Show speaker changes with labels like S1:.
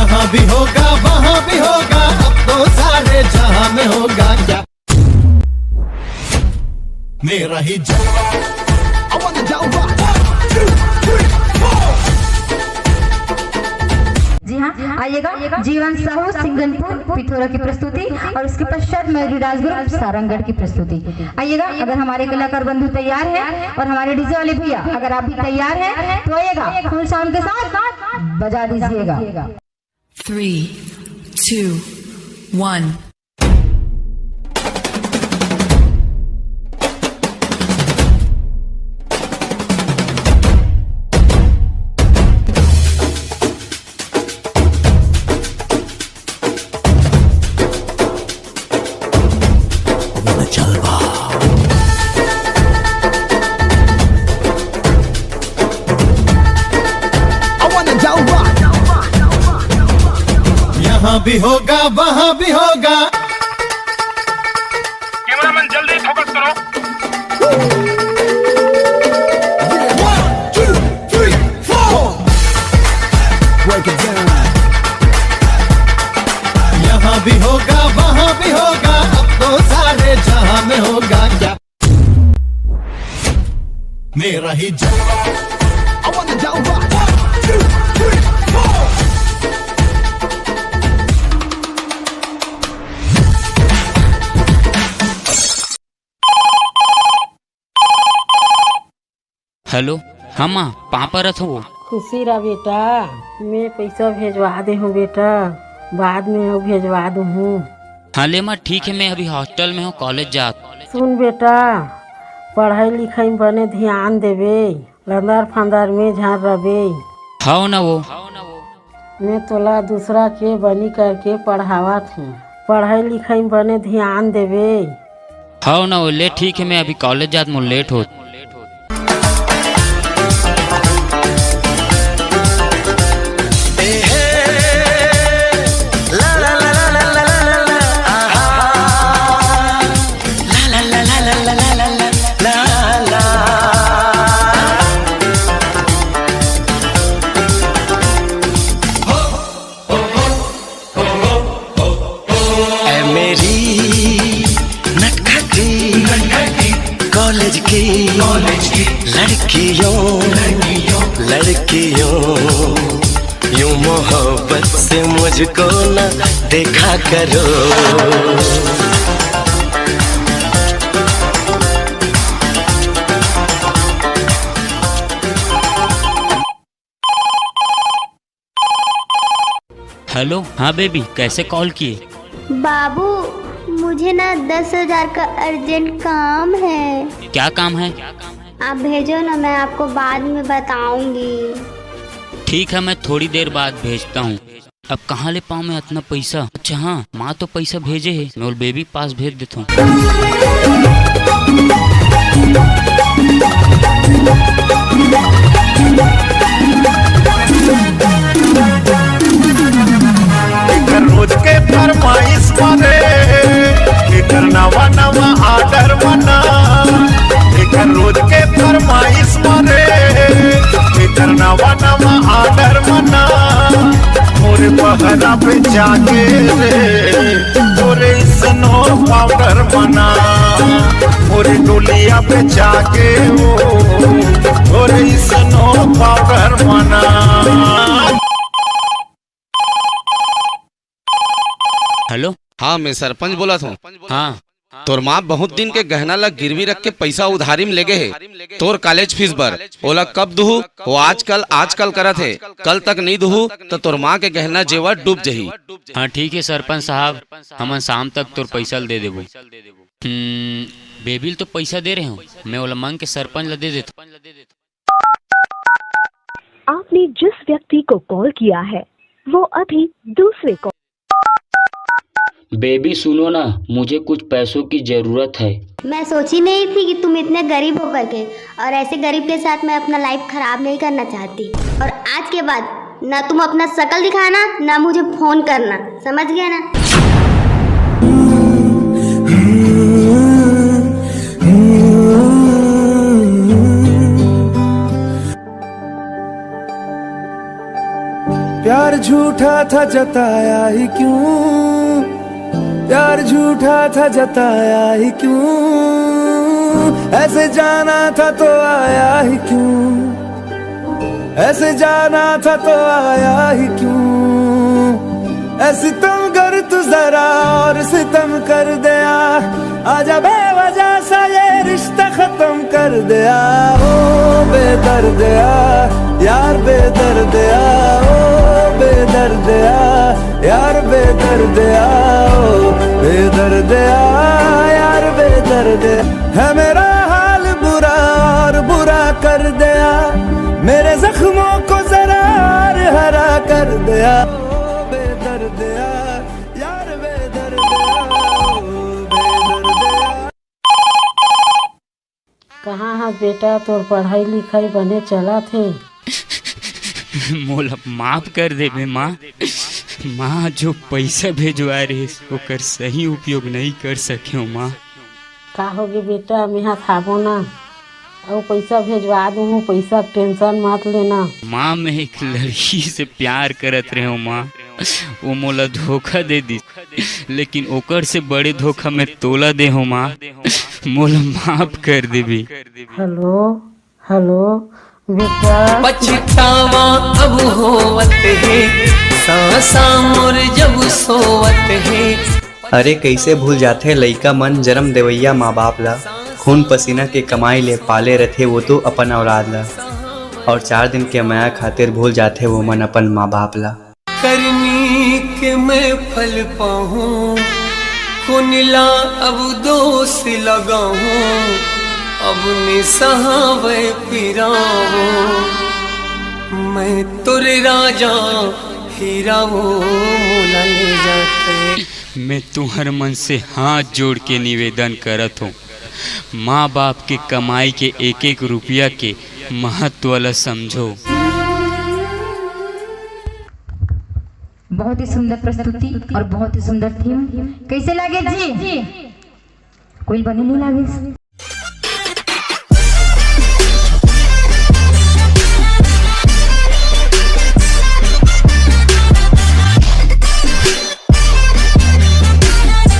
S1: यहाँ भी होगा वहाँ भी होगा, अब तो सारे जहां में होगा क्या मेरा ही जलवा। I wanna जलवा। 1, 2, 3, 4।
S2: जी हाँ, आइएगा जीवन साहू सिंगनपुर पिथौरा की प्रस्तुति और उसके पश्चात मयूरी राजगुरु सारंगगढ़ की प्रस्तुति। आइएगा, अगर हमारे कलाकार बंधु तैयार हैं और हमारे डीजे वाले भैया अगर आप भी तैयार हैं तो आइएगा, फुल साउंड के साथ बजा दीजिएगा।
S3: 3, 2, 1।
S1: यहाँ भी होगा वहाँ भी होगा।
S4: कैमरामैन जल्दी फोकस करो।
S1: 1, 2, 3, 4। Break it down। यहाँ भी होगा वहाँ भी होगा, अब तो सारे जहां में होगा क्या मेरा ही जलवा। I wanna जलवा। 1, 2, 3, 4।
S5: हेलो, हाँ माँ, पापा रथ हो।
S6: खुशी रहा बेटा, मैं पैसा भेजवा दे हूँ बेटा, बाद में वो भेजवा दूँ।
S5: हाँ ले माँ, ठीक है, मैं अभी हॉस्टल में हूँ, कॉलेज जा।
S6: सुन बेटा, पढ़ाई लिखाई में बने ध्यान देवे, लंदर फंदर में झाड़ रहे।
S5: हाँ ना वो
S6: मैं तोला दूसरा के बनी करके पढ़ावा थी, पढ़ाई लिखाई में बने ध्यान देवे।
S5: हाँ ना वो ले, ठीक है, मैं अभी कॉलेज जात मुझे लेट हो।
S7: लड़कियों यूं मोहब्बत से मुझको न देखा करो।
S5: हेलो, हाँ बेबी, कैसे कॉल किए?
S8: बाबू, मुझे ना 10,000 का अर्जेंट काम है।
S5: क्या काम है?
S8: आप भेजो ना, मैं आपको बाद में बताऊंगी।
S5: ठीक है, मैं थोड़ी देर बाद भेजता हूँ। अब कहाँ ले पाऊँ मैं इतना पैसा? अच्छा हाँ, माँ तो पैसा भेजे है, मैं और बेबी पास भेज देता हूँ।
S4: रोज के फरमाइश मारे, नवा नवा आर्डर बना। रोज के फरमाइश मारे, नवा नवा आर्डर बना। मोरे पहरा पे जाके रे, मोरे स्नो पाउडर बना। मोरे डोलिया पे जाके वो, मोरे स्नो पाउडर बना।
S5: हेलो,
S9: हाँ, मैं सरपंच बोला था।
S5: हाँ,
S9: तोर माँ बहुत दिन के गहना लग गिरवी रख के पैसा उधारी में लेगे है तोर कॉलेज फीस भर। बोला कब दुहू? वो आजकल करत है, कल तक नहीं दुहू तो तोर माँ के गहना जेवर डूब जही।
S5: हाँ ठीक है सरपंच साहब, हम शाम तक तोर पैसा दे देबो। बेबी तो पैसा दे रहे हो, मैं ओला मांग के सरपंच ला दे देता।
S10: आपने जिस व्यक्ति को कॉल किया है वो अभी दूसरे कॉल।
S5: बेबी सुनो ना, मुझे कुछ पैसों की जरूरत है।
S8: मैं सोची नहीं थी कि तुम इतने गरीब हो करके, और ऐसे गरीब के साथ मैं अपना लाइफ खराब नहीं करना चाहती। और आज के बाद ना तुम अपना शकल दिखाना, ना मुझे फोन करना, समझ गया ना?
S11: प्यार झूठा था जताया ही क्यों, प्यार झूठा था जताया ही क्यों, ऐसे जाना था तो आया ही क्यों, ऐसे जाना था तो आया ही क्यों, ऐसे तुम कर तू जरा और सितम कर दिया, आजा बेवजह सा ये रिश्ता खत्म कर दिया, ओ बेदर्दिया यार बेदर्दिया, ओ बेदर्दिया यार बेदर्दिया, ओ बेदर्दिया यार बेदर्दिया, है मेरा हाल बुरा और बुरा कर दिया, मेरे जख्मों को जरा और हरा कर दिया, ओ बेदर्दिया यार बेदर्दिया, ओ बेदर्दिया।
S6: कहाँ है बेटा, तोर पढ़ाई लिखाई बने चला थे?
S5: मोला माफ कर दे बे माँ। माँ जो पैसा भेजवा रहे ओकर सही उपयोग नहीं कर सके हो माँ।
S6: का होगी बेटा, मेहा खाबो ना और पैसा भेजवा दूँ, पैसा टेंशन मत लेना।
S5: माँ मैं एक लड़की से प्यार करत रहे हूँ माँ, वो मोला धोखा दे दी, लेकिन ओकर से बड़े धोखा मैं तोला दे हूँ माँ, मोला माफ कर दे भी।
S6: हेलो हेलो बेटा,
S12: पछतावा अब होवत है, सांसा मोर जब सोवत है।
S13: अरे कैसे भूल जाते लइका मन जन्म देवैया माँ बाप ला, खून पसीना के कमाई ले पाले रहते वो तो अपन औलाद ला, और 4 दिन के माया खातिर भूल जाते वो मन अपन माँ बाप ला।
S12: करनी के मैं फल पाऊँ, खुनिला अब दोष लगाऊँ, अब निसहावे फिराऊँ, मैं तुरे राजा हीरा वो मोला ले जाते।
S5: मैं तुम्हारे मन से हाथ जोड़ के निवेदन करत हूँ, माँ बाप के कमाई के एक एक रुपया के महत्व वाला समझो।
S2: बहुत ही सुंदर प्रस्तुति और बहुत ही सुंदर थीम। कैसे लगे जी? कोई बने नहीं लगे?